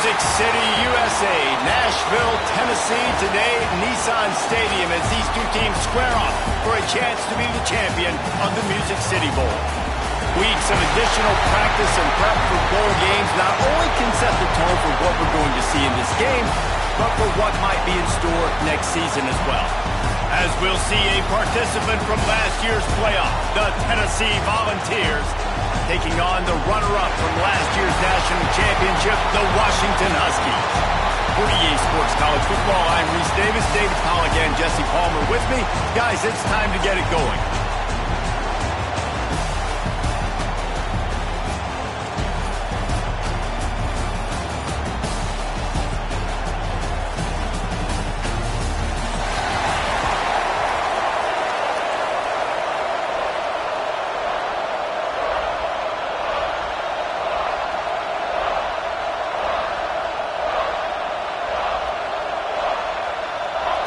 Music City, USA, Nashville, Tennessee, today Nissan Stadium as these two teams square off for a chance to be the champion of the Music City Bowl. Weeks of additional practice and prep for bowl games not only can set the tone for what we're going to see in this game, but for what might be in store next season as well. As we'll see a participant from last year's playoff, the Tennessee Volunteers, taking on the runner-up from last year's national championship, the Washington Huskies. For EA Sports College Football, I'm Reese Davis, David Pollack, and Jesse Palmer with me. Guys, it's time to get it going.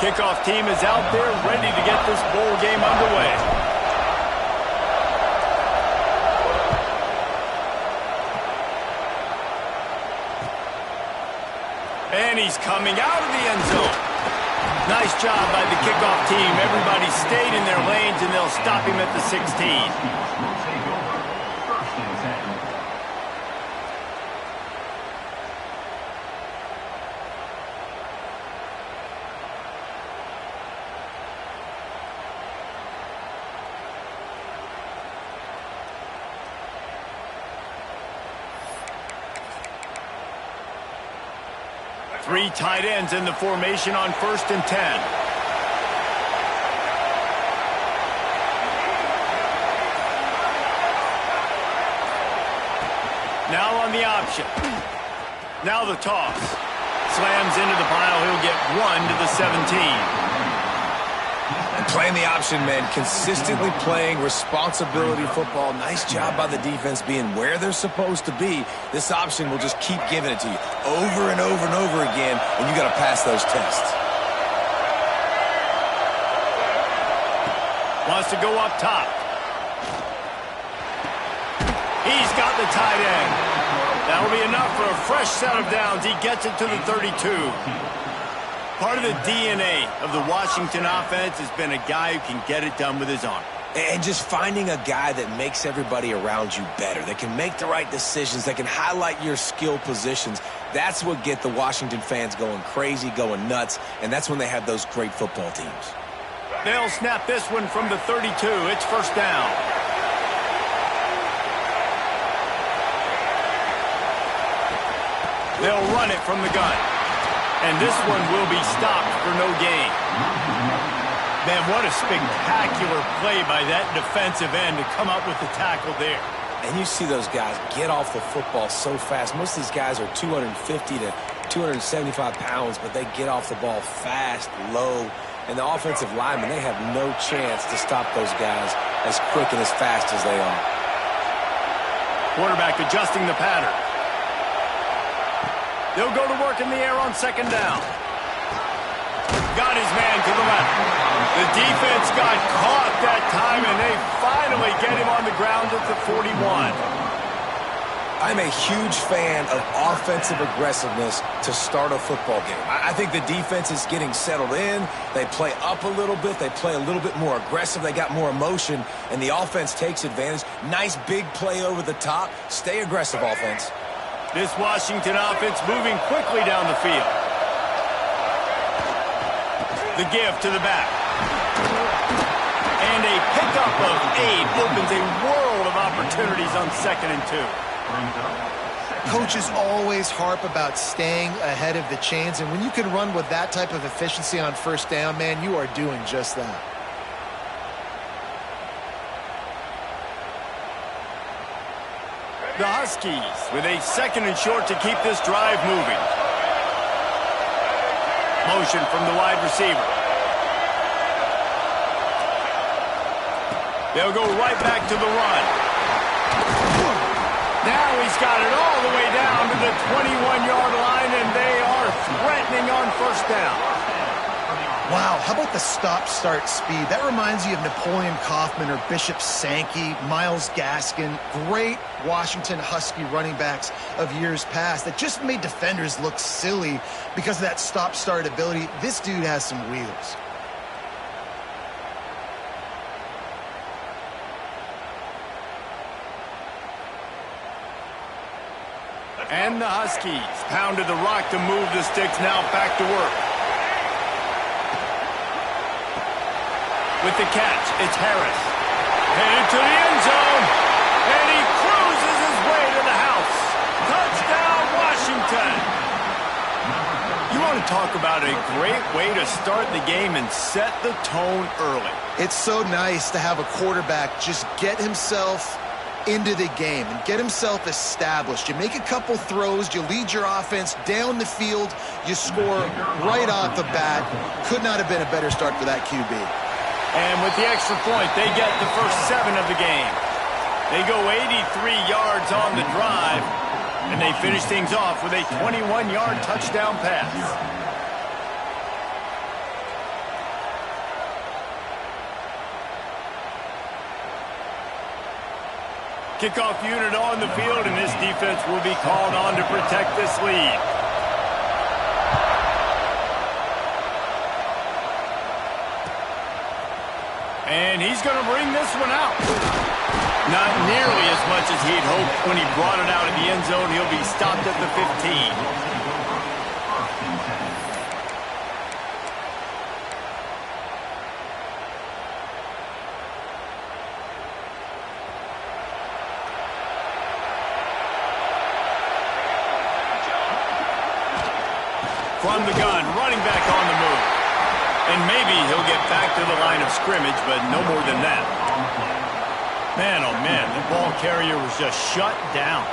Kickoff team is out there ready to get this bowl game underway. And he's coming out of the end zone. Nice job by the kickoff team. Everybody stayed in their lanes, and they'll stop him at the 16. 3 tight ends in the formation on 1st and 10. Now on the option. Now the toss. Slams into the pile. He'll get 1 to the 17. Playing the option, man. Consistently playing responsibility football. Nice job by the defense being where they're supposed to be. This option will just keep giving it to you over and over and over again, and you got to pass those tests. Wants to go up top. He's got the tight end. That'll be enough for a fresh set of downs. He gets it to the 32. Part of the DNA of the Washington offense has been a guy who can get it done with his arm. And just finding a guy that makes everybody around you better, that can make the right decisions, that can highlight your skill positions. That's what get the Washington fans going crazy, going nuts, and that's when they have those great football teams. They'll snap this one from the 32. It's 1st down. They'll run it from the gun. And this one will be stopped for no gain. Man, what a spectacular play by that defensive end to come up with the tackle there. And you see those guys get off the football so fast. Most of these guys are 250 to 275 pounds, but they get off the ball fast, low. And the offensive linemen, they have no chance to stop those guys as quick and as fast as they are. Quarterback adjusting the pattern. They'll go to work in the air on 2nd down. Got his man to the left. The defense got caught that time, and they finally get him on the ground at the 41. I'm a huge fan of offensive aggressiveness to start a football game. I think the defense is getting settled in. They play up a little bit. They play a little bit more aggressive. They got more emotion, and the offense takes advantage. Nice big play over the top. Stay aggressive, offense. This Washington offense moving quickly down the field. The give to the back. And a pickup of 8 opens a world of opportunities on 2nd and 2. Coaches always harp about staying ahead of the chains, and when you can run with that type of efficiency on 1st down, man, you are doing just that. The Huskies with a 2nd and short to keep this drive moving. Motion from the wide receiver. They'll go right back to the run. Now he's got it all the way down to the 21-yard line, and they are threatening on 1st down. Wow, how about the stop-start speed? That reminds you of Napoleon Kaufman or Bishop Sankey, Myles Gaskin, great Washington Husky running backs of years past that just made defenders look silly because of that stop-start ability. This dude has some wheels. And the Huskies pounded the rock to move the sticks, now back to work. With the catch, it's Harris. Headed to the end zone. And he cruises his way to the house. Touchdown, Washington. You want to talk about a great way to start the game and set the tone early. It's so nice to have a quarterback just get himself into the game and get himself established. You make a couple throws, you lead your offense down the field, you score right off the bat. Could not have been a better start for that QB. And with the extra point, they get the first 7 of the game. They go 83 yards on the drive, and they finish things off with a 21-yard touchdown pass. Kickoff unit on the field, and this defense will be called on to protect this lead. And he's going to bring this one out. Not nearly as much as he'd hoped when he brought it out of the end zone. He'll be stopped at the 15. From the gun, running back on the move. And maybe he'll get back to the line of scrimmage, but no more than that. Man, oh man, the ball carrier was just shut down.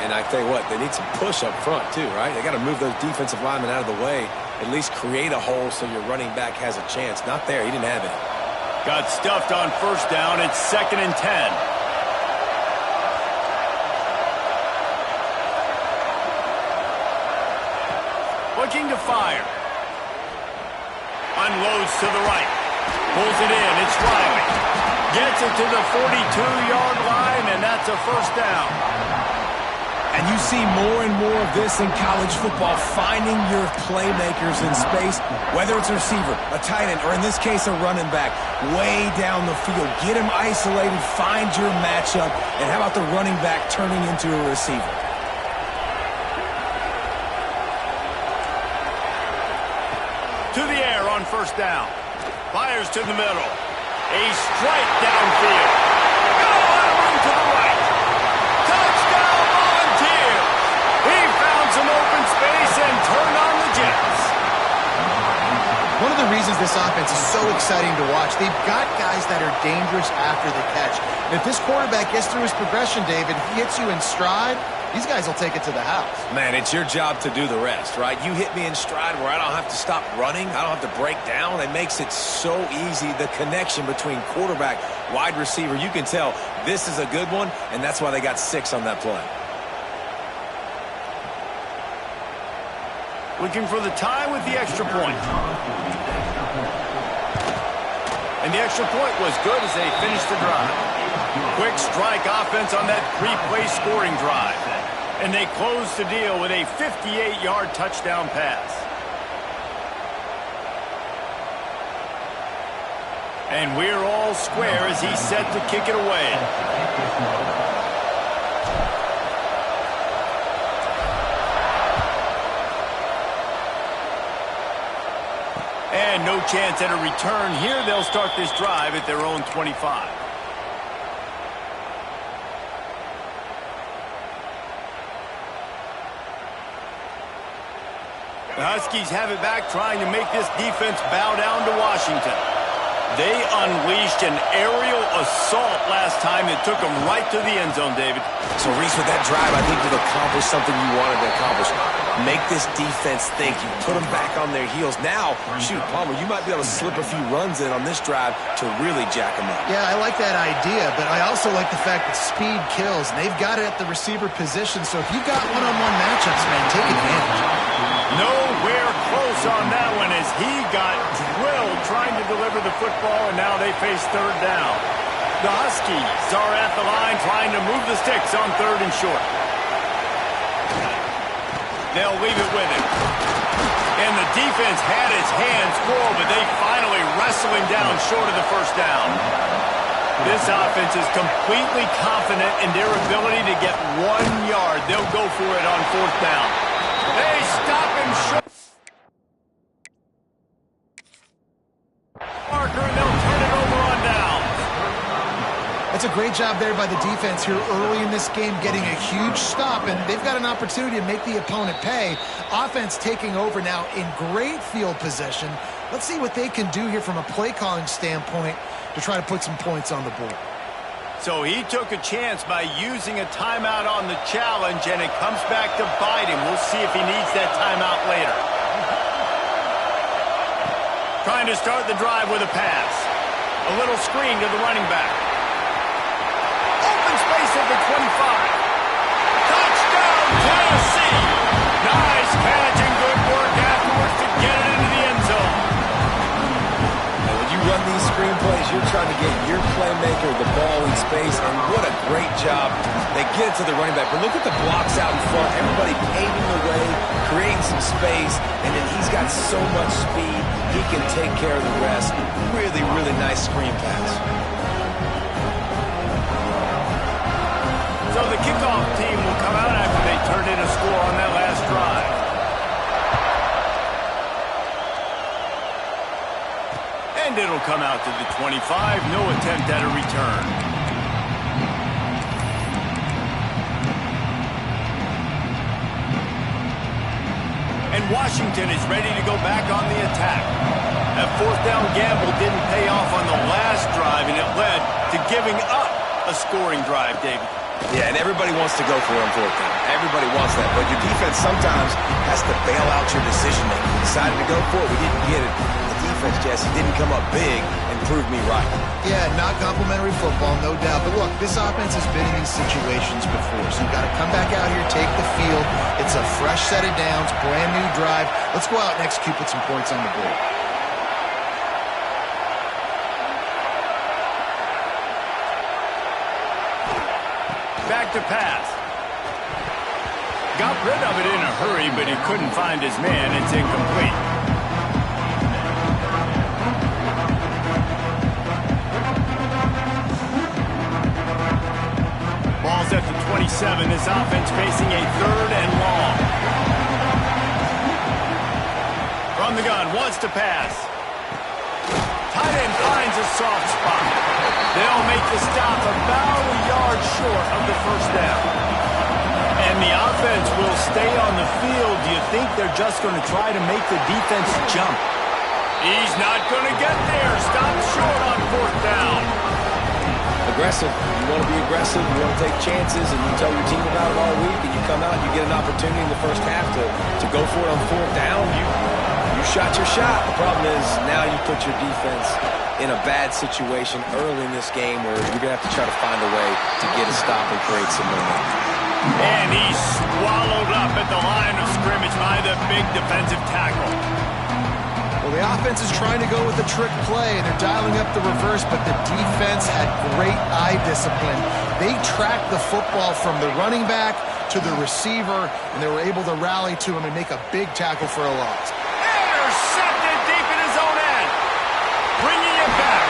And I tell you what, they need some push up front too, right? They got to move those defensive linemen out of the way, at least create a hole so your running back has a chance. Not there, he didn't have it. Got stuffed on first down, it's 2nd and 10. Looking to fire. Unloads to the right. Pulls it in. It's Riley. Gets it to the 42-yard line, and that's a first down. And you see more and more of this in college football, finding your playmakers in space, whether it's a receiver, a tight end, or in this case, a running back, way down the field. Get him isolated, find your matchup, and how about the running back turning into a receiver? To the air on first down. Fires to the middle. A strike downfield. Got a lot of room to the right. Touchdown Volunteers. He found some open space and turned on the Jets. One of the reasons this offense is so exciting to watch, they've got guys that are dangerous after the catch. And if this quarterback gets through his progression, David, he hits you in stride, these guys will take it to the house. Man, it's your job to do the rest, right? You hit me in stride where I don't have to stop running. I don't have to break down. It makes it so easy, the connection between quarterback, wide receiver. You can tell this is a good one, and that's why they got 6 on that play. Looking for the tie with the extra point. And the extra point was good as they finished the drive. Quick strike offense on that 3-play scoring drive. And they close the deal with a 58-yard touchdown pass. And we're all square as he's set to kick it away. And no chance at a return here. They'll start this drive at their own 25. The Huskies have it back, trying to make this defense bow down to Washington. They unleashed an aerial assault last time that took them right to the end zone, David. So, Reese, with that drive, I think you've accomplished something you wanted to accomplish. Make this defense think. You put them back on their heels. Now, shoot, Palmer, you might be able to slip a few runs in on this drive to really jack them up. Yeah, I like that idea, but I also like the fact that speed kills. And they've got it at the receiver position, so if you've got one-on-one matchups, man, take advantage. Nowhere close on that one as he got drilled the football, and now they face third down. The Huskies are at the line trying to move the sticks on third and short. They'll leave it with him. And the defense had its hands full, but they finally wrestle him down short of the first down. This offense is completely confident in their ability to get 1 yard. They'll go for it on fourth down. They stop him short. Parker, and they'll turn it over on downs. That's a great job there by the defense here early in this game, getting a huge stop, and they've got an opportunity to make the opponent pay. Offense taking over now in great field possession. Let's see what they can do here from a play calling standpoint to try to put some points on the board. So he took a chance by using a timeout on the challenge, and it comes back to bite him. We'll see if he needs that timeout later. Trying to start the drive with a pass. A little screen to the running back. Open space at the 25. Touchdown, Tennessee! Nice catch and good work afterwards to get it into the end zone. And when you run these screen plays, you're trying to get your playmaker the ball in space, and what a great job. They get it to the running back, but look at the blocks out in front. Everybody paving the way, creating some space, and then he's got so much speed, he can take care of the rest. Really, really nice screen pass. So the kickoff team will come out after they turned in a score on that last drive. And it'll come out to the 25. No attempt at a return. And Washington is ready to go back on the attack. That fourth down gamble didn't pay off on the last drive, and it led to giving up a scoring drive, David. Yeah, and everybody wants to go for it on fourth down. Everybody wants that, but your defense sometimes has to bail out your decision-making. You decided to go for it, we didn't get it. The defense, Jesse, didn't come up big and prove me right. Yeah, not complimentary football, no doubt. But look, this offense has been in these situations before, so you've got to come back out here, take the field. It's a fresh set of downs, brand new drive. Let's go out and execute, put some points on the board. Back to pass. Got rid of it in a hurry, but he couldn't find his man. It's incomplete. Ball's at the 27. This offense facing a third and long. From the gun, wants to pass. Tight end finds a soft spot. They'll make the stop about a yard short of the first down. And the offense will stay on the field. Do you think they're just going to try to make the defense jump? He's not going to get there. Stop short on fourth down. Aggressive. You want to be aggressive. You want to take chances, and you tell your team about it all week, and you come out and you get an opportunity in the first half to go for it on fourth down. You shot your shot. The problem is now you put your defense in a bad situation early in this game where you're going to have to try to find a way to get a stop and create some momentum. And he's swallowed up at the line of scrimmage by the big defensive tackle. Well, the offense is trying to go with a trick play, and they're dialing up the reverse, but the defense had great eye discipline. They tracked the football from the running back to the receiver, and they were able to rally to him and make a big tackle for a loss. Intercepted deep in his own end. Bringing it back.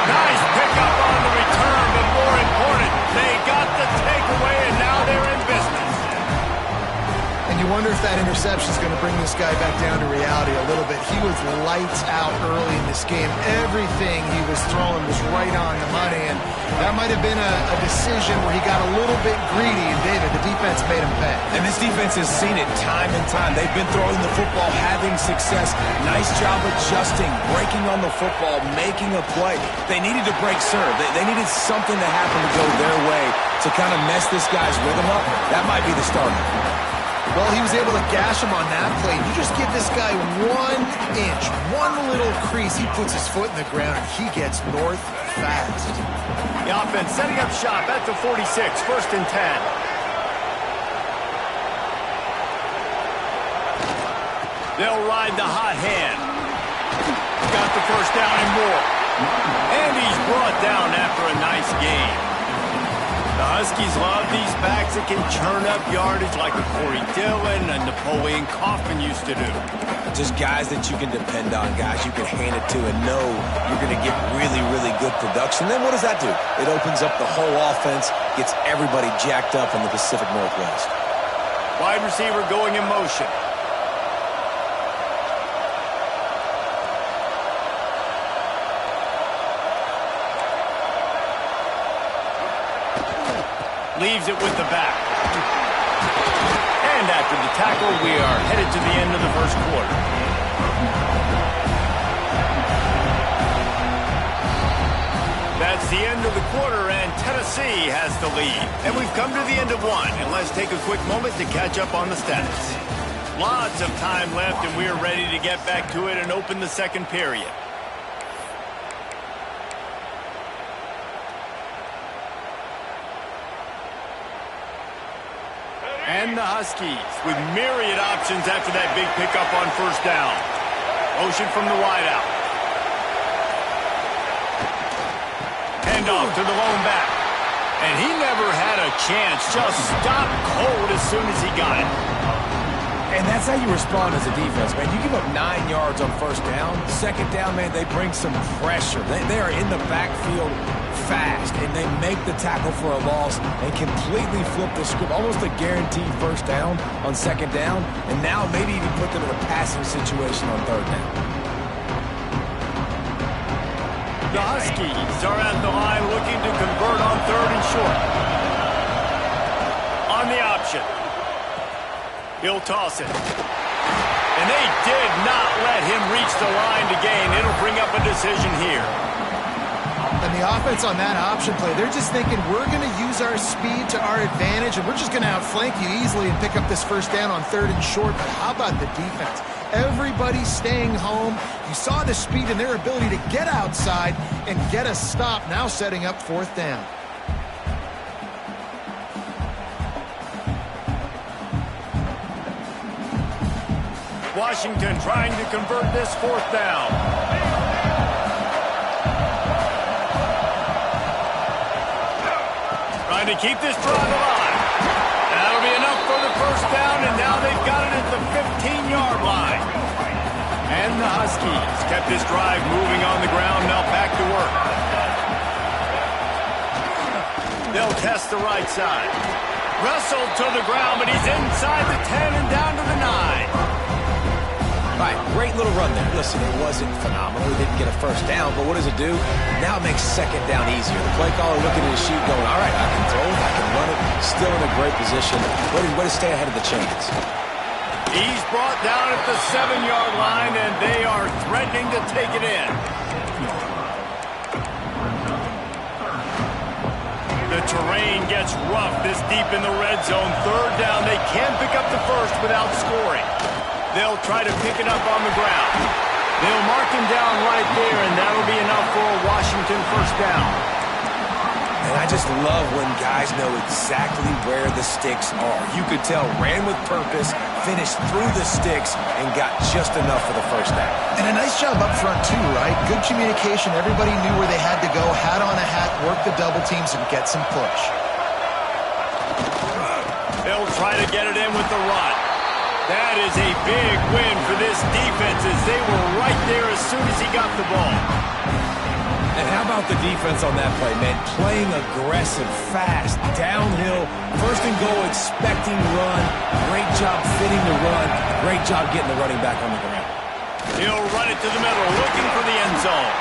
Nice pickup on the return, but more important, they got the takeaway, and now they're in business. And you wonder if that interception is going to bring this guy back down to reality a little bit. He was lights out early in this game. Everything he was throwing was right on the money, and that might have been a decision where he got a little bit greedy, and David, the defense made him pay. And this defense has seen it time and time. They've been throwing the football, having success. Nice job adjusting, breaking on the football, making a play. They needed to break serve. They needed something to happen to go their way to kind of mess this guy's rhythm up. That might be the starter. Well, he was able to gash him on that play. You just give this guy 1 inch, one little crease. He puts his foot in the ground, and he gets north fast. The offense setting up shop at the 46, 1st and 10. They'll ride the hot hand. got the first down and more. And he's brought down after a nice game. The Huskies love these backs that can churn up yardage like a Corey Dillon and Napoleon Kaufman used to do. Just guys that you can depend on, guys you can hand it to and know you're going to get really, really good production. Then what does that do? It opens up the whole offense, gets everybody jacked up in the Pacific Northwest. Wide receiver going in motion. Leaves it with the back. And after the tackle, we are headed to the end of the first quarter. That's the end of the quarter, and Tennessee has the lead. And we've come to the end of one, and let's take a quick moment to catch up on the stats. Lots of time left, and we are ready to get back to it and open the second period. And the Huskies with myriad options after that big pickup on first down. Motion from the wideout. Handoff to the lone back. And he never had a chance. Just stopped cold as soon as he got it. And that's how you respond as a defense, man. You give up 9 yards on first down. Second down, man, they bring some pressure. They are in the backfield fast, and they make the tackle for a loss and completely flip the script. Almost a guaranteed first down on second down, and now maybe even put them in a passing situation on third down. The Huskies are at the line looking to convert on third and short. On the option. He'll toss it. And they did not let him reach the line to gain. It'll bring up a decision here. And the offense on that option play, they're just thinking, we're going to use our speed to our advantage, and we're just going to outflank you easily and pick up this first down on third and short. But how about the defense? Everybody's staying home. You saw the speed and their ability to get outside and get a stop, now setting up fourth down. Washington trying to convert this fourth down. Trying to keep this drive alive. That'll be enough for the first down, and now they've got it at the 15-yard line. And the Huskies kept this drive moving on the ground, now back to work. They'll test the right side. Wrestled to the ground, but he's inside the 10 and down to the 9. All right, great little run there. Listen, it wasn't phenomenal. We didn't get a first down, but what does it do? Now it makes second down easier. The play caller looking at his sheet going, all right, I can throw it, I can run it. Still in a great position. Way to stay ahead of the chains. He's brought down at the 7-yard line, and they are threatening to take it in. The terrain gets rough this deep in the red zone. Third down, they can't pick up the first without scoring. They'll try to pick it up on the ground. They'll mark him down right there, and that'll be enough for a Washington first down. And I just love when guys know exactly where the sticks are. You could tell, ran with purpose, finished through the sticks, and got just enough for the first down. And a nice job up front, too, right? Good communication. Everybody knew where they had to go, hat on a hat, work the double teams, and get some push. They'll try to get it in with the run. That is a big win for this defense as they were right there as soon as he got the ball. And how about the defense on that play, man? Playing aggressive, fast, downhill, first and goal, expecting run. Great job fitting the run. Great job getting the running back on the ground. He'll run it to the middle, looking for the end zone.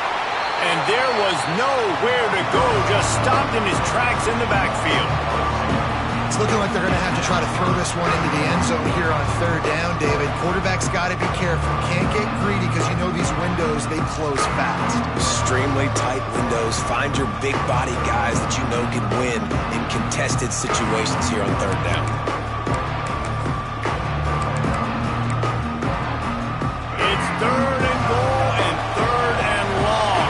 And there was nowhere to go, just stopped in his tracks in the backfield. It's looking like they're going to have to try to throw this one into the end zone here on third down, David. Quarterback's got to be careful. Can't get greedy because you know these windows, they close fast. Extremely tight windows. Find your big body guys that you know can win in contested situations here on third down. It's third and goal and third and long.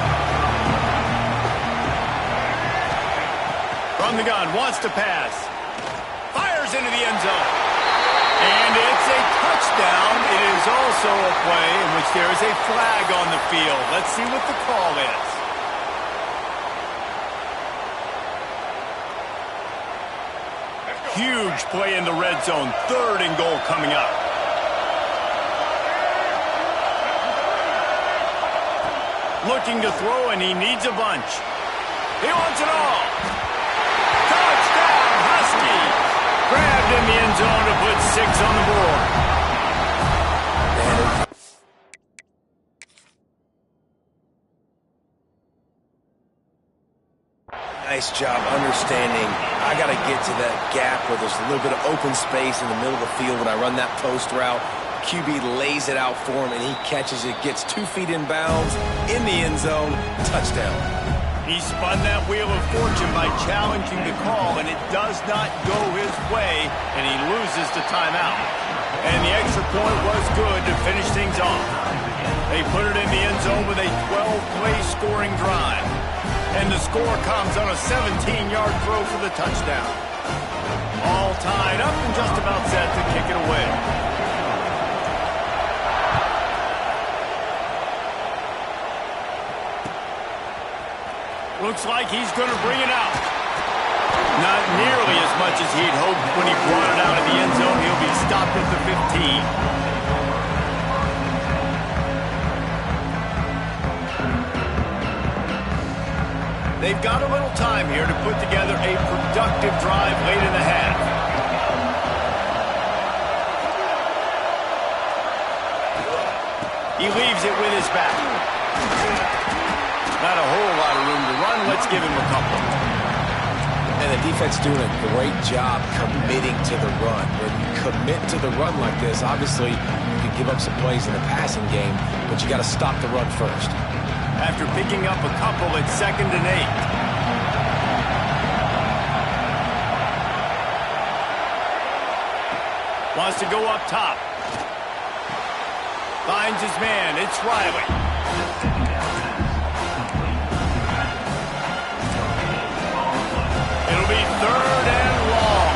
From the gun, wants to pass. Into the end zone. And it's a touchdown. It is There's also a play in which there is a flag on the field. Let's see what the call is. Huge play in the red zone. 3rd and goal coming up. Looking to throw, and he needs a bunch. He wants it all. Touchdown, Huskies. Grabbed in the end zone to put 6 on the board. Nice job understanding. I got to get to that gap where there's a little bit of open space in the middle of the field when I run that post route. QB lays it out for him, and he catches it, gets 2 feet in bounds, in the end zone, touchdown. He spun that wheel of fortune by challenging the call, and it does not go his way, and he loses the timeout. And the extra point was good to finish things off. They put it in the end zone with a 12-play scoring drive. And the score comes on a 17-yard throw for the touchdown. All tied up and just about set to kick it away. Looks like he's going to bring it out. Not nearly as much as he'd hoped when he brought it out of the end zone. He'll be stopped at the 15. They've got a little time here to put together a productive drive late in the half. He leaves it with his back. Not a whole lot of room to run. Let's give him a couple. And the defense doing a great job committing to the run. When you commit to the run like this, obviously you can give up some plays in the passing game, but you got to stop the run first. After picking up a couple, it's 2nd and 8. Wants to go up top. Finds his man. It's Riley. It'll be 3rd and long.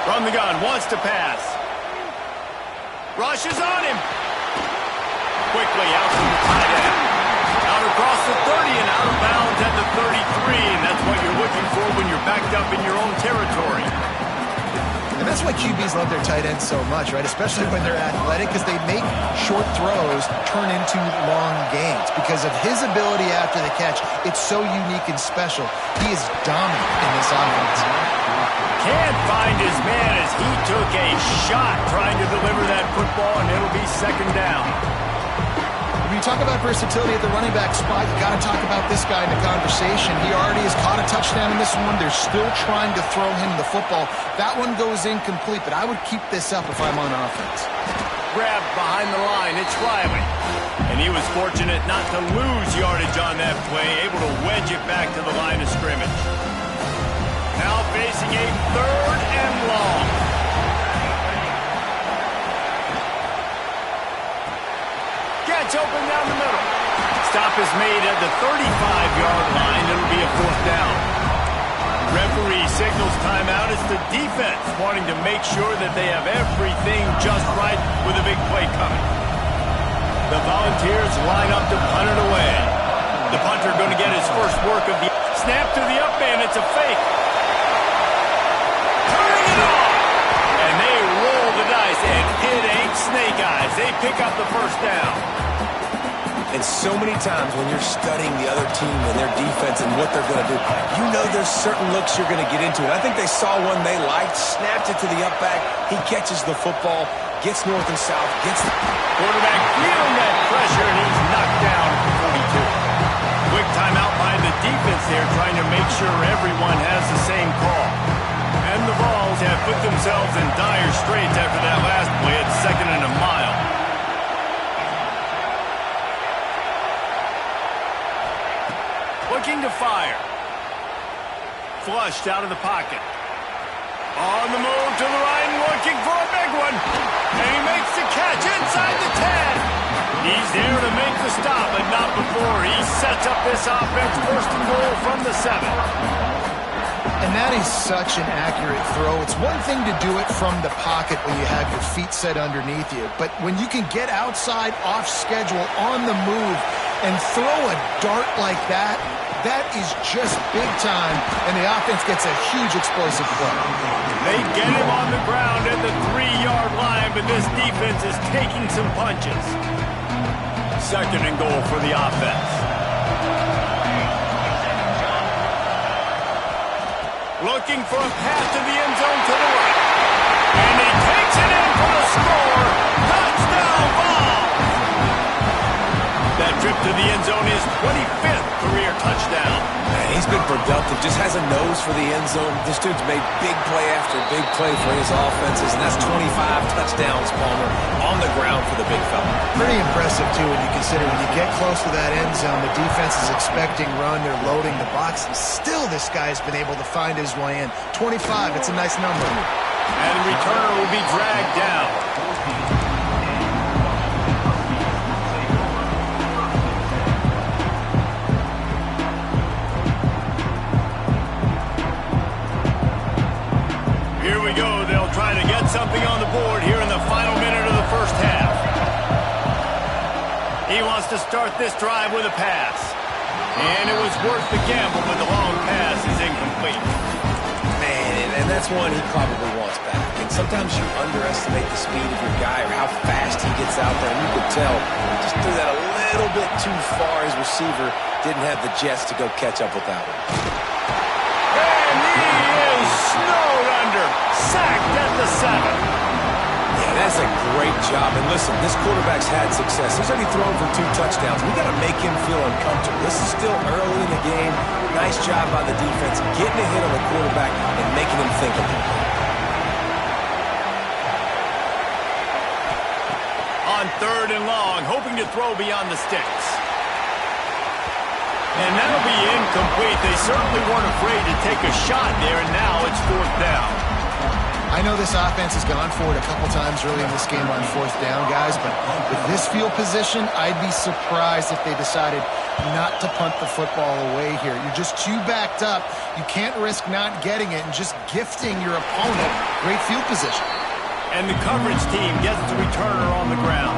From the gun, wants to pass. Rushes on him. Quickly out to the tight end. Out across the 30 and out of bounds at the 33. And that's what you're looking for when you're backed up in your own territory. And that's why QBs love their tight ends so much, right? Especially when they're athletic, because they make short throws turn into long gains. Because of his ability after the catch, it's so unique and special. He is dominant in this offense. Can't find his man as he took a shot trying to deliver that football, and it'll be 2nd down. When you talk about versatility at the running back spot, you got to talk about this guy in the conversation. He already has caught a touchdown in this one. They're still trying to throw him the football. That one goes incomplete, but I would keep this up if I'm on offense. Grabbed behind the line, it's Riley. And he was fortunate not to lose yardage on that play, able to wedge it back to the line of scrimmage. Now facing a 3rd and long. Gets open down the middle. Stop is made at the 35-yard line. It'll be a 4th down. Referee signals timeout. It's the defense wanting to make sure that they have everything just right with a big play coming. The Volunteers line up to punt it away. The punter going to get his first work of the snap to the up man. It's a fake. Turning it on. And they roll the dice, and it ain't snake eyes. They pick up the 1st down. And so many times when you're studying the other team and their defense and what they're going to do, you know there's certain looks you're going to get into. And I think they saw one they liked, snapped it to the up back. He catches the football, gets north and south, gets the quarterback feeling that pressure, and he's knocked down at the 42. Quick timeout by the defense there, trying to make sure everyone has the same call. And the Vols have put themselves in dire straits after that last play at 2nd and a mile. Looking to fire. Flushed out of the pocket. On the move to the right, looking for a big one. And he makes the catch inside the 10. He's there to make the stop, but not before. He sets up this offense, 1st and goal from the 7. And that is such an accurate throw. It's one thing to do it from the pocket when you have your feet set underneath you, but when you can get outside, off schedule, on the move, and throw a dart like that, that is just big time, and the offense gets a huge explosive play. They get him on the ground at the 3-yard line, but this defense is taking some punches. 2nd and goal for the offense. Looking for a pass to the end zone to the right. And he takes it in for the score. Touchdown ball. That trip to the end zone is 25th career touchdown. Man, he's been productive, just has a nose for the end zone. This dude's made big play after big play for his offenses, and that's 25 touchdowns, Palmer, on the ground for the big fella. Pretty impressive, too, when you consider when you get close to that end zone, the defense is expecting run, they're loading the box, and still this guy's been able to find his way in. 25, it's a nice number. And the returner will be dragged down. Here we go. They'll try to get something on the board here in the final minute of the first half. He wants to start this drive with a pass. And it was worth the gamble, but the long pass is incomplete. Man, and that's one he probably wants back. And sometimes you underestimate the speed of your guy or how fast he gets out there. And you could tell just threw that a little bit too far. His receiver didn't have the jets to go catch up with that one. And he is snowed under. Sacked at the 7. Yeah, that's a great job. And listen, this quarterback's had success. He's already thrown for 2 touchdowns. We got to make him feel uncomfortable. This is still early in the game. Nice job by the defense, getting a hit on the quarterback and making him think a little bit. On 3rd and long, hoping to throw beyond the sticks. And that'll be incomplete. They certainly weren't afraid to take a shot there, and now it's 4th down. I know this offense has gone for it a couple times early in this game on 4th down, guys, but with this field position, I'd be surprised if they decided not to punt the football away here. You're just too backed up. You can't risk not getting it and just gifting your opponent great field position. And the coverage team gets the returner on the ground.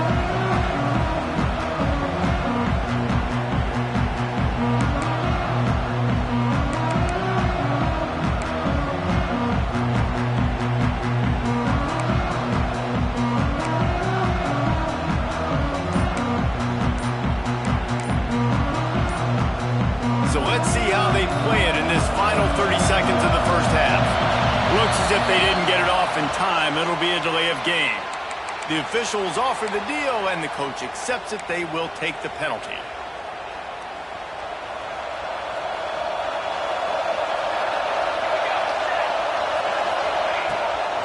So let's see how they play it in this final 30 seconds of the first half. Looks as if they didn't get it off in time. It'll be a delay of game. The officials offer the deal, and the coach accepts it. They will take the penalty.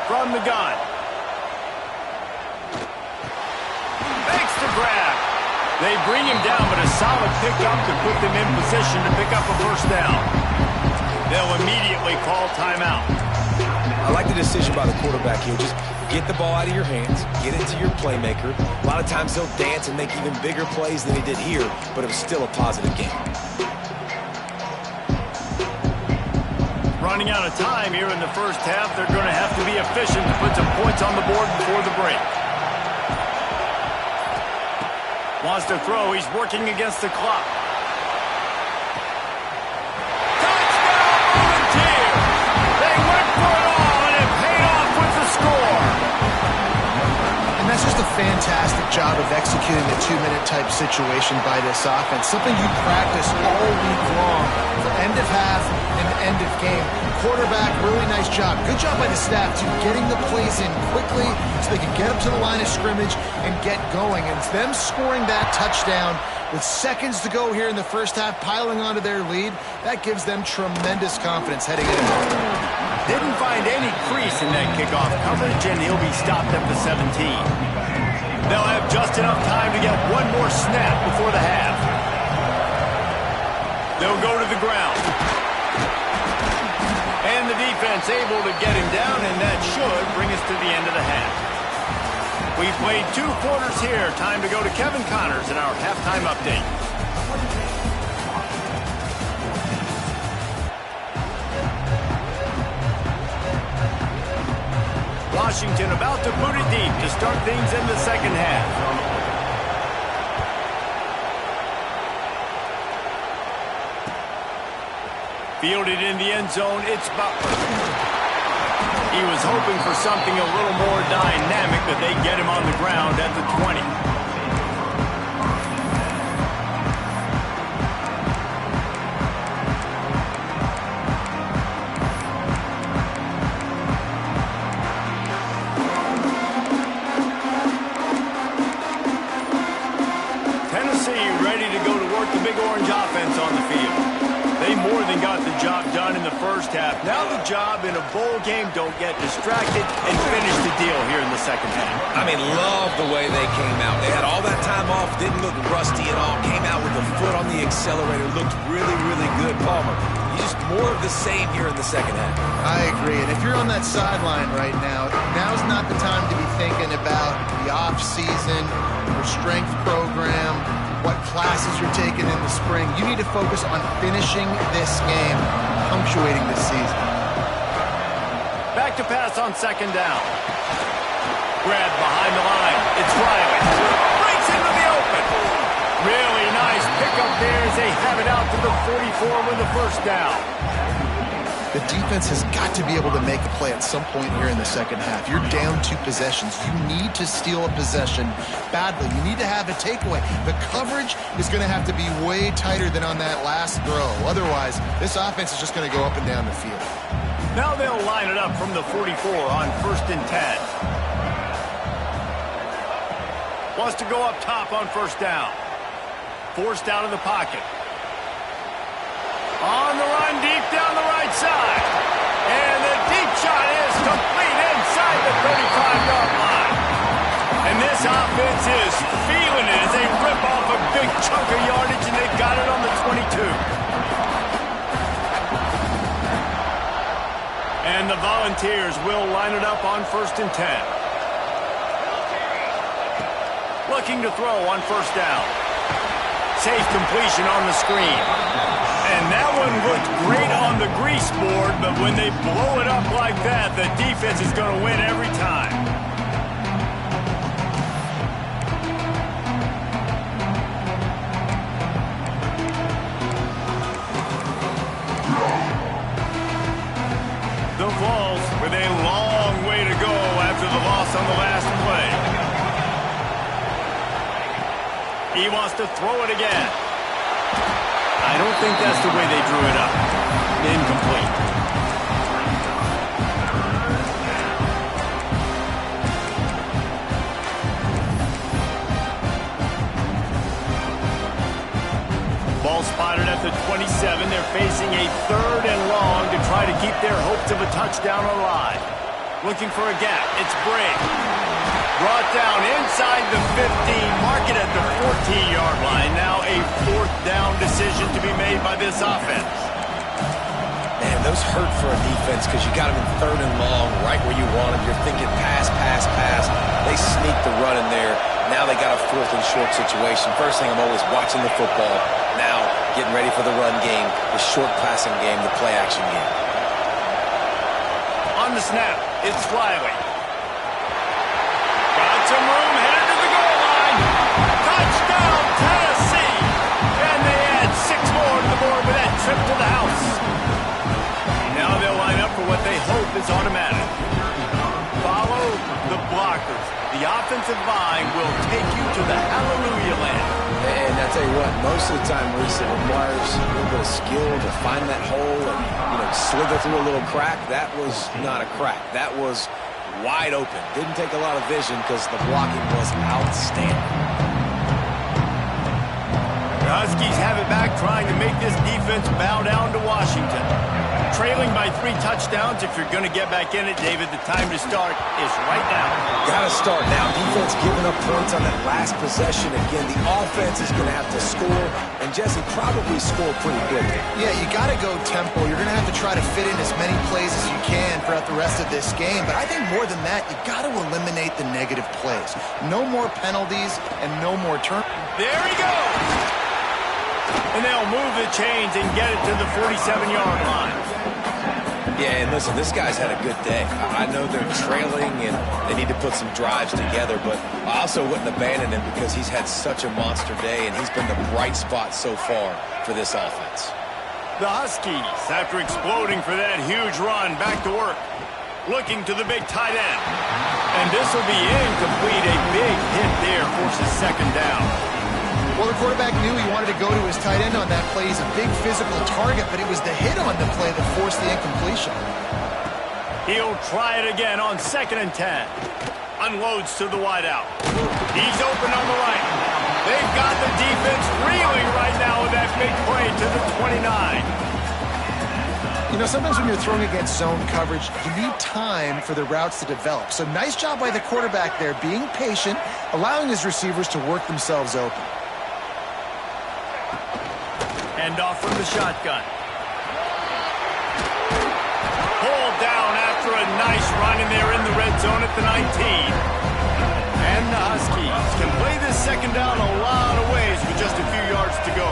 From the gun. Makes the grab. They bring him down, but a solid pickup to put them in position to pick up a first down. They'll immediately call timeout. I like the decision by the quarterback here. Just get the ball out of your hands, get it to your playmaker. A lot of times he'll dance and make even bigger plays than he did here, but it was still a positive game. Running out of time here in the first half, they're going to have to be efficient to put some points on the board before the break. Wants to throw. He's working against the clock. Touchdown, Volunteers! They went for it all, and it paid off with the score. And that's just a fantastic job of executing the 2-minute type situation by this offense. Something you practice all week long for end of half and end of game. Quarterback, really nice job. Good job by the staff, too, getting the plays in quickly so they can get up to the line of scrimmage and get going. And it's them scoring that touchdown with seconds to go here in the first half, piling onto their lead. That gives them tremendous confidence heading into it. Didn't find any crease in that kickoff coverage, and he'll be stopped at the 17. They'll have just enough time to get one more snap before the half. They'll go to the ground. And the defense able to get him down, and that should bring us to the end of the half. We played 2 quarters here. Time to go to Kevin Connors in our halftime update. Washington about to boot it deep to start things in the second half. Fielded in the end zone, it's Butler. He was hoping for something a little more dynamic, but they get him on the ground at the 20. Tennessee ready to go to work the Big Orange offense on the field. They more than got the job done in the first half. Now the job in a bowl game, don't get distracted and finish the deal here in the second half. I mean, love the way they came out. They had all that time off, didn't look rusty at all, came out with the foot on the accelerator, looked really, really good. Palmer, just more of the same here in the second half. I agree, and if you're on that sideline right now, now's not the time to be thinking about the off-season, your strength program, what classes you're taking in the spring. You need to focus on finishing this game, punctuating this season. Back to pass on second down. Grab behind the line. It's Riley. Breaks into the open. Really nice pickup there as they have it out to the 44 with the first down. The defense has got to be able to make a play at some point here in the second half. You're down 2 possessions. You need to steal a possession badly. You need to have a takeaway. The coverage is going to have to be way tighter than on that last throw. Otherwise, this offense is just going to go up and down the field. Now they'll line it up from the 44 on 1st and 10. Wants to go up top on first down. Forced out of the pocket. On the run, deep down the right side. And the deep shot is complete inside the 35-yard line. And this offense is feeling it as they rip off a big chunk of yardage, and they've got it on the 22. And the Volunteers will line it up on 1st and 10. Looking to throw on first down. Safe completion on the screen. And that one looked great on the grease board, but when they blow it up like that, the defense is going to win every time. The Vols with a long way to go after the loss on the last play. He wants to throw it again. I don't think that's the way they drew it up. Incomplete. Ball spotted at the 27. They're facing a 3rd and long to try to keep their hopes of a touchdown alive. Looking for a gap. It's Briggs. Brought down inside the 15, mark it at the 14-yard line. Now a 4th down decision to be made by this offense. Man, those hurt for a defense because you got them in 3rd and long, right where you want them. You're thinking pass, pass, pass. They sneak the run in there. Now they got a 4th and short situation. First thing, I'm always watching the football. Now getting ready for the run game, the short passing game, the play action game. On the snap, it's Riley. Some room, headed to the goal line. Touchdown, Tennessee. And they add 6 more to the board with that trip to the house. Now they'll line up for what they hope is automatic. Follow the blockers. The offensive line will take you to the hallelujah land. And I tell you what, most of the time, Reese, it requires a little bit of skill to find that hole and, slither through a little crack. That was not a crack. That was wide open. Didn't take a lot of vision because the blocking was outstanding. The Huskies have it back, trying to make this defense bow down to Washington. Trailing by 3 touchdowns. If you're going to get back in it, David, the time to start is right now. Got to start now. Defense giving up points on that last possession. Again, the offense is going to have to score, and Jesse probably score pretty quickly. Yeah, you got to go tempo. You're going to have to try to fit in as many plays as you can throughout the rest of this game. But I think more than that, you got to eliminate the negative plays. No more penalties and no more turnovers. There he goes. And they'll move the chains and get it to the 47-yard line. Yeah, and listen, this guy's had a good day. I know they're trailing and they need to put some drives together, but I also wouldn't abandon him because he's had such a monster day, and he's been the bright spot so far for this offense. The Huskies, after exploding for that huge run, back to work. Looking to the big tight end. And this will be incomplete. A big hit there forces second down. Well, the quarterback knew he wanted to go to his tight end on that play. He's a big physical target, but it was the hit on the play that forced the incompletion. He'll try it again on 2nd and 10. Unloads to the wideout. He's open on the right. They've got the defense reeling right now with that big play to the 29. You know, sometimes when you're throwing against zone coverage, you need time for the routes to develop. So nice job by the quarterback there, being patient, allowing his receivers to work themselves open. Hand off from the shotgun. Pulled down after a nice run, and they're in the red zone at the 19. And the Huskies can play this second down a lot of ways with just a few yards to go.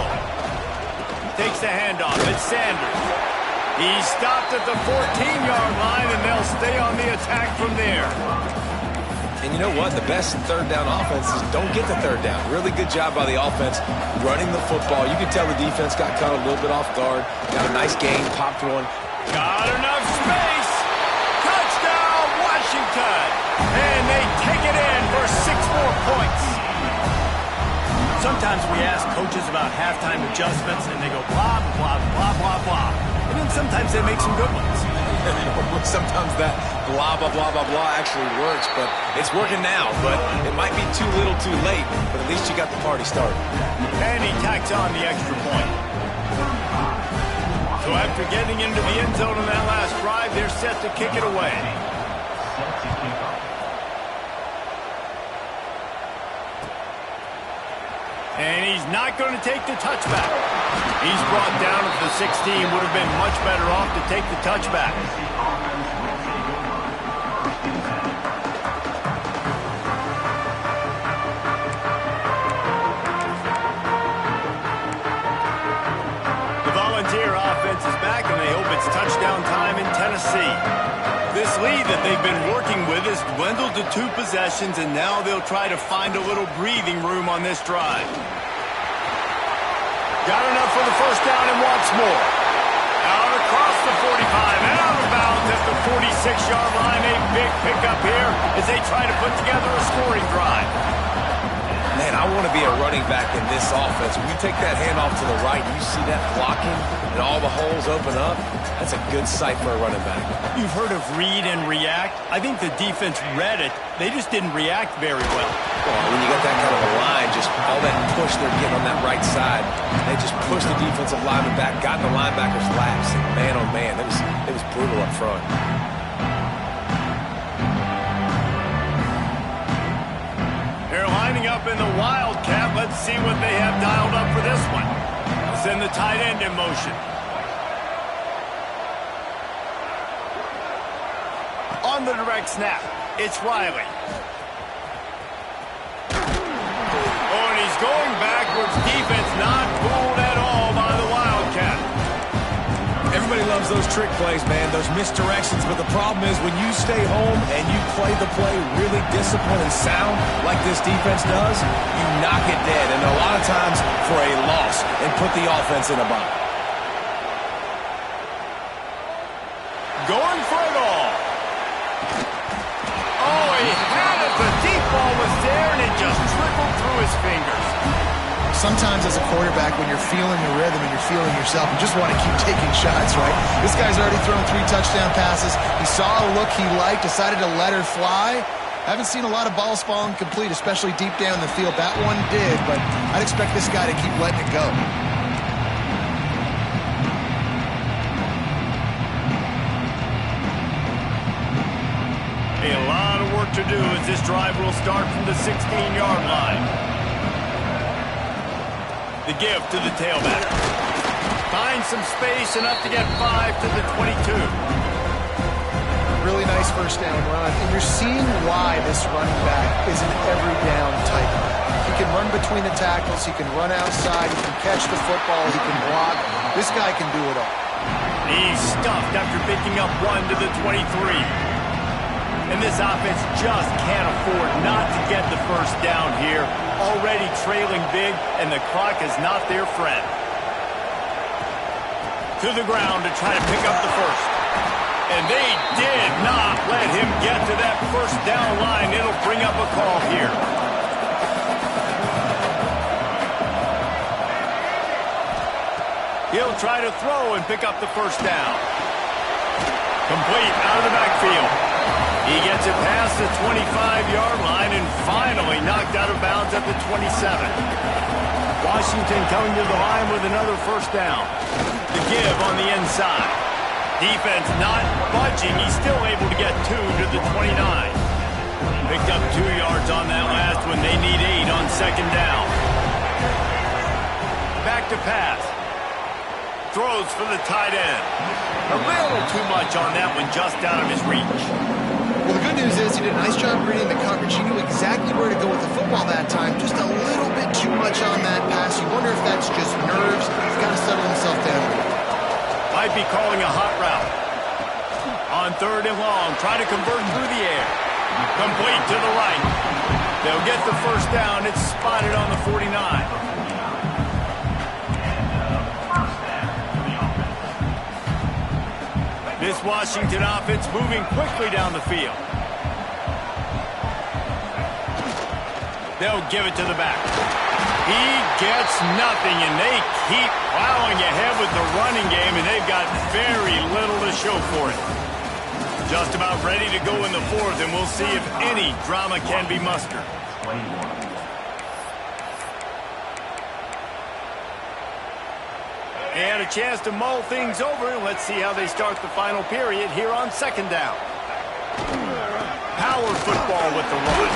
Takes the handoff. It's Sanders. He's stopped at the 14-yard line, and they'll stay on the attack from there. And you know what? The best third down offenses don't get the third down. Really good job by the offense running the football. You can tell the defense got caught a little bit off guard. Got a nice gain, popped one. Got enough space. Touchdown, Washington. And they take it in for 6 more points. Sometimes we ask coaches about halftime adjustments, and they go blah, blah, blah, blah, blah. And then sometimes they make some good ones. Sometimes that blah, blah, blah, blah, blah actually works, but it's working now. But it might be too little too late, but at least you got the party started. And he tacks on the extra point. So after getting into the end zone on that last drive, they're set to kick it away. And he's not going to take the touchback. He's brought down at the 16. Would have been much better off to take the touchback. The Volunteer offense is back, and they hope it's touchdown time in Tennessee. This lead that they've been working with has dwindled to 2 possessions, and now they'll try to find a little breathing room on this drive. Got enough for the first down and wants more. Out across the 45 and out of bounds at the 46-yard line. A big pickup here as they try to put together a scoring drive. Man, I want to be a running back in this offense. When you take that handoff to the right, you see that blocking and all the holes open up. That's a good sight for a running back. You've heard of read and react. I think the defense read it. They just didn't react very well. Well, when you got that kind of a line, just all that push they're getting on that right side, they just pushed the defensive lineman back, got in the linebacker's laps, and man, oh man, it was brutal up front. They're lining up in the Wildcat. Let's see what they have dialed up for this one. Send the tight end in motion. On the direct snap, it's Riley. Oh, and he's going backwards. Defense not fooled at all by the Wildcat. Everybody loves those trick plays, man, those misdirections, but the problem is when you stay home and you play the play really disciplined and sound like this defense does, you knock it dead, and a lot of times for a loss, and put the offense in a bind. Going for it all. Oh, he had it. The deep ball was there, and it just trickled through his fingers. Sometimes as a quarterback, when you're feeling the rhythm and you're feeling yourself, you just want to keep taking shots, right? This guy's already thrown 3 touchdown passes. He saw a look he liked, decided to let her fly. Haven't seen a lot of balls falling complete, especially deep down the field. That one did, but I'd expect this guy to keep letting it go. A lot of work to do as this drive will start from the 16-yard line. The give to the tailback. Finds some space, enough to get 5 to the 22. Really nice first down run. And you're seeing why this running back is an every down type. He can run between the tackles. He can run outside. He can catch the football. He can block. This guy can do it all. He's stuffed after picking up 1 to the 23. And this offense just can't afford not to get the first down here. Already trailing big, and the clock is not their friend. To the ground to try to pick up the first. And they did not let him get to that first down line. It'll bring up a call here. He'll try to throw and pick up the first down. Complete out of the backfield. He gets it past the 25-yard line and finally knocked out of bounds at the 27. Washington coming to the line with another first down. The give on the inside. Defense not budging. He's still able to get 2 to the 29. Picked up 2 yards on that last one. They need 8 on second down. Back to pass. Throws for the tight end. A little too much on that one, just out of his reach. Well, the good news is he did a nice job reading the coverage. He knew exactly where to go with the football that time. Just a little bit too much on that pass. You wonder if that's just nerves. He's got to settle himself down. Might be calling a hot route. On 3rd and long, try to convert through the air. Complete to the right. They'll get the first down. It's spotted on the 49. This Washington offense moving quickly down the field. They'll give it to the back. He gets nothing, and they keep plowing ahead with the running game, and they've got very little to show for it. Just about ready to go in the 4th, and we'll see if any drama can be mustered. And a chance to mull things over, and let's see how they start the final period here on second down. Power football with the run.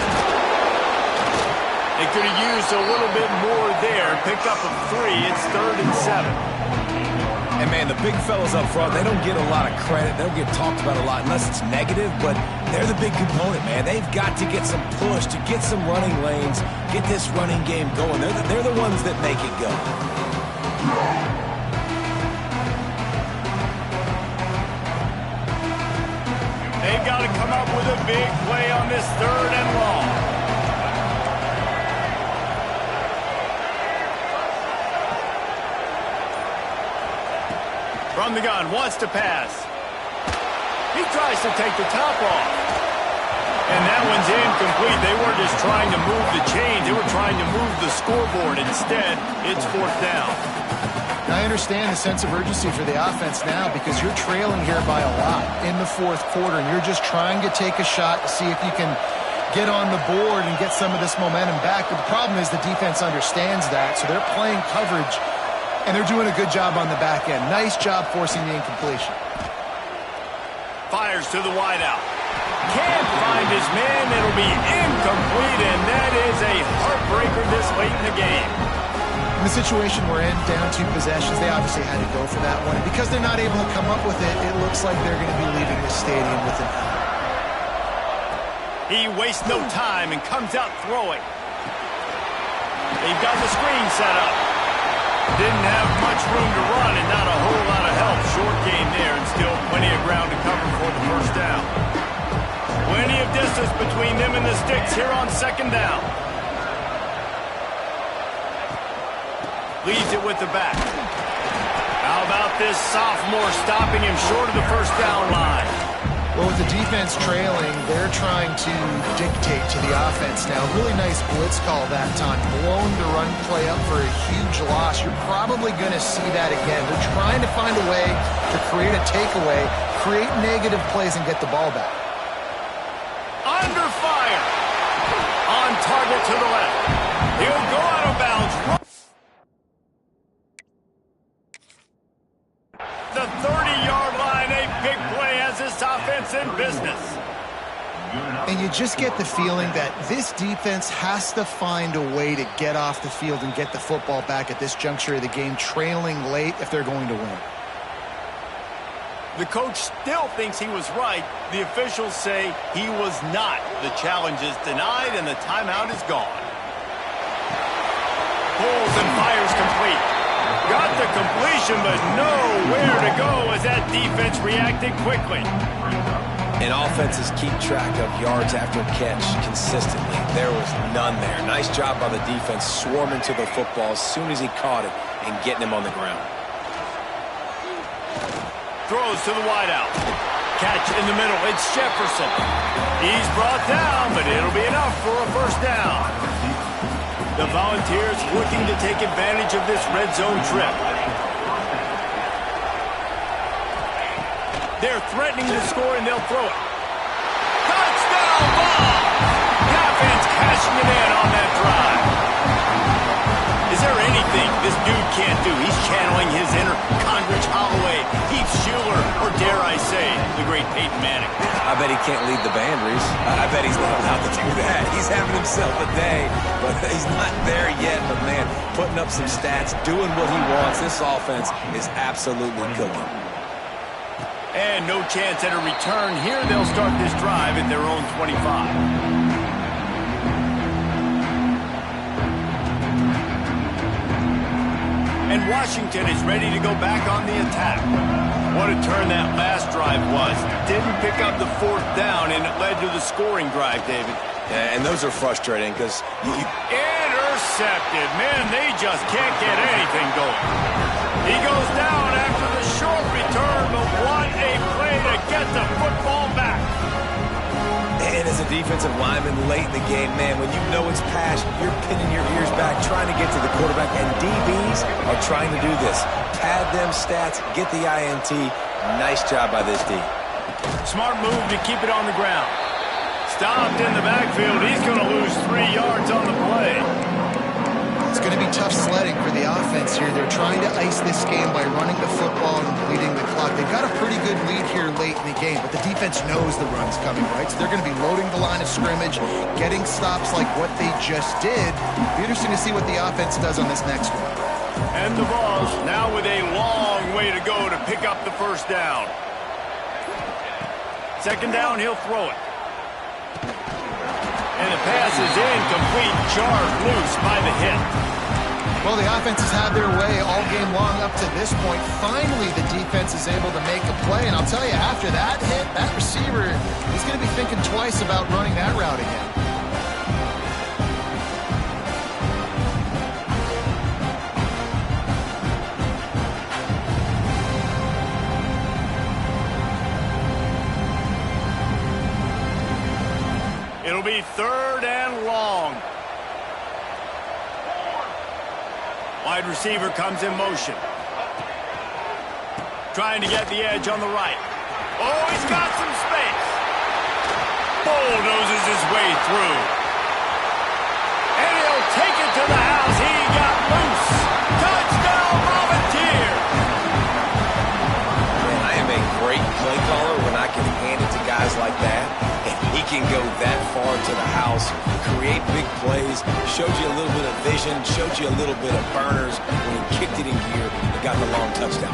They could have used a little bit more there. Pick up a 3. It's 3rd and 7. And, man, the big fellas up front, they don't get a lot of credit. They don't get talked about a lot unless it's negative, but they're the big component, man. They've got to get some push, to get some running lanes, get this running game going. They're the ones that make it go. They've got to come up with a big play on this 3rd and long. From the gun, wants to pass. He tries to take the top off. And that one's incomplete. They weren't just trying to move the chains. They were trying to move the scoreboard. Instead, it's 4th down. I understand the sense of urgency for the offense now because you're trailing here by a lot in the 4th quarter, and you're just trying to take a shot to see if you can get on the board and get some of this momentum back. But the problem is the defense understands that, so they're playing coverage, and they're doing a good job on the back end. Nice job forcing the incompletion. Fires to the wideout. Can't find his man. It'll be incomplete, and that is a heartbreaker this late in the game. In the situation we're in, down 2 possessions, they obviously had to go for that one. And because they're not able to come up with it, it looks like they're going to be leaving the stadium with an L. He wastes no time and comes out throwing. They've got the screen set up. Didn't have much room to run and not a whole lot of help. Short game there and still plenty of ground to cover for the first down. Plenty of distance between them and the sticks here on second down. Leads it with the back. How about this sophomore stopping him short of the first down line? Well, with the defense trailing, they're trying to dictate to the offense now. Really nice blitz call that time. Blown the run play up for a huge loss. You're probably going to see that again. They're trying to find a way to create a takeaway, create negative plays, and get the ball back. Under fire. On target to the left. He'll go out of bounds. The 30-yard line, a big play as this offense in business. And you just get the feeling that this defense has to find a way to get off the field and get the football back at this juncture of the game, trailing late if they're going to win. The coach still thinks he was right. The officials say he was not. The challenge is denied and the timeout is gone. Pulls and fires complete. Got the completion, but nowhere to go as that defense reacted quickly. And offenses keep track of yards after catch consistently. There was none there. Nice job by the defense swarming to the football as soon as he caught it and getting him on the ground. Throws to the wideout. Catch in the middle. It's Jefferson. He's brought down, but it'll be enough for a first down. The Volunteers looking to take advantage of this red zone trip. They're threatening to score, and they'll throw it. Touchdown ball! Offense cashing it in on that drive. Is there anything this dude can't do? He's channeling his inner Condrich Holloway, Heath Schuler, or dare I say, the great Peyton Manning. I bet he can't lead the band, Reese. I bet he's not allowed to do that. He's having himself a day, but he's not there yet. But, man, putting up some stats, doing what he wants. This offense is absolutely cooking. And no chance at a return here. They'll start this drive at their own 25. And Washington is ready to go back on the attack. What a turn that last drive was. Didn't pick up the fourth down, and it led to the scoring drive, David. Yeah, and those are frustrating because intercepted. Man, they just can't get anything going. He goes down after the short return, but what a play to get the football back. And as a defensive lineman late in the game, man, when you know it's passed, you're pinning your ears back, trying to get to the quarterback, and DBs are trying to do this. Pad them stats, get the INT. Nice job by this D. Smart move to keep it on the ground. Stopped in the backfield. He's going to lose 3 yards on the play. It's going to be tough sledding for the offense here. They're trying to ice this game by running the football and bleeding the clock. They've got a pretty good lead here late in the game, but the defense knows the run's coming, right? So they're going to be loading the line of scrimmage, getting stops like what they just did. Be interesting to see what the offense does on this next one. And the Vols now with a long way to go to pick up the first down. Second down, he'll throw it. And the pass is incomplete, jarred loose by the hit. Well, the offenses have their way all game long up to this point. Finally, the defense is able to make a play. And I'll tell you, after that hit, that receiver is going to be thinking twice about running that route again. It'll be third and long. Wide receiver comes in motion. Trying to get the edge on the right. Oh, he's got some space. Bulldozes his way through. And he'll take it to the house. He got loose. Touchdown, Volunteer. Man, I am a great play caller when I can hand it to guys like that. And he can go that far to the house, create big plays, showed you a little bit of vision, showed you a little bit of burners when he kicked it in gear and got the long touchdown.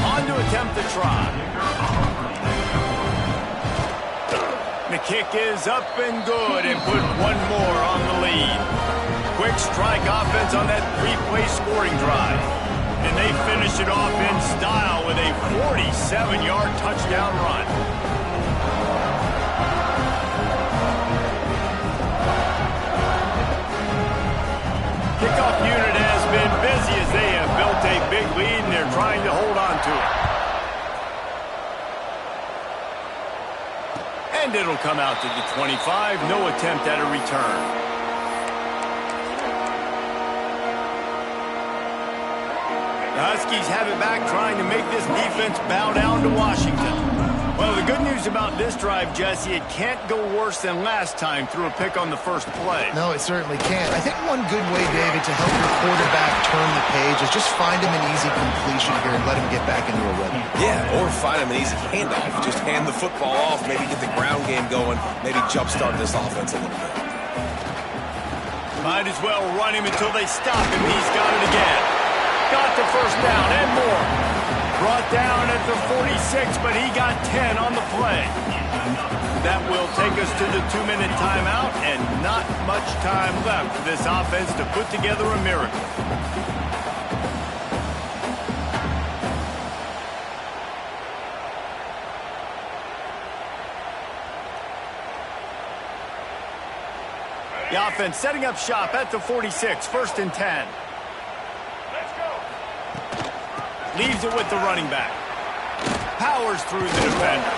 On to attempt the try. The kick is up and good and put one more on the lead. Quick strike offense on that 3-play scoring drive. And they finish it off in style with a 47-yard touchdown run. Kickoff unit has been busy as they have built a big lead and they're trying to hold on to it. And it'll come out to the 25. No attempt at a return. The Huskies have it back, trying to make this defense bow down to Washington. Well, the good news about this drive, Jesse, it can't go worse than last time through a pick on the first play. No, it certainly can't. I think one good way, David, to help your quarterback turn the page is just find him an easy completion here and let him get back into a rhythm. Yeah, or find him an easy handoff. Just hand the football off, maybe get the ground game going, maybe jumpstart this offense a little bit. Might as well run him until they stop him. He's got it again. Got the first down and more. Brought down at the 46, but he got 10 on the play. That will take us to the 2-minute timeout, and not much time left for this offense to put together a miracle. The offense setting up shop at the 46, 1st and 10. Leaves it with the running back. Powers through the defender.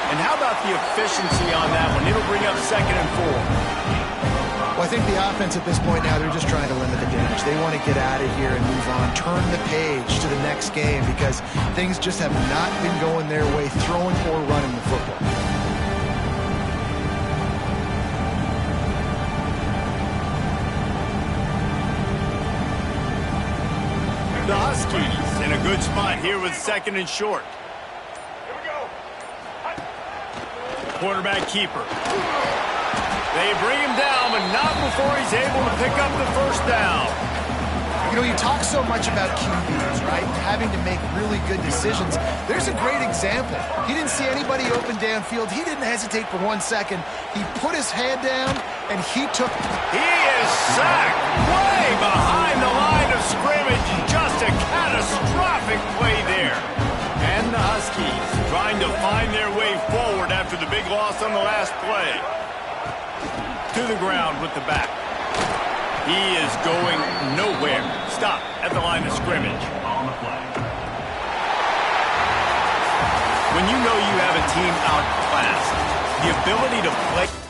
And how about the efficiency on that one? It'll bring up 2nd and 4. Well, I think the offense at this point now, they're just trying to limit the damage. They want to get out of here and move on, turn the page to the next game because things just have not been going their way, throwing or running the football. The Huskies in a good spot here with 2nd and short. Quarterback keeper. They bring him down, but not before he's able to pick up the 1st down. You know, you talk so much about QBs, right? Having to make really good decisions. There's a great example. He didn't see anybody open downfield. He didn't hesitate for 1 second. He put his head down, and he took... He is sacked way behind the line of scrimmage. Just a catastrophic play there. And the Huskies trying to find their way forward after the big loss on the last play. To the ground with the back. He is going nowhere. Stop at the line of scrimmage. When you know you have a team outclassed, the ability to play...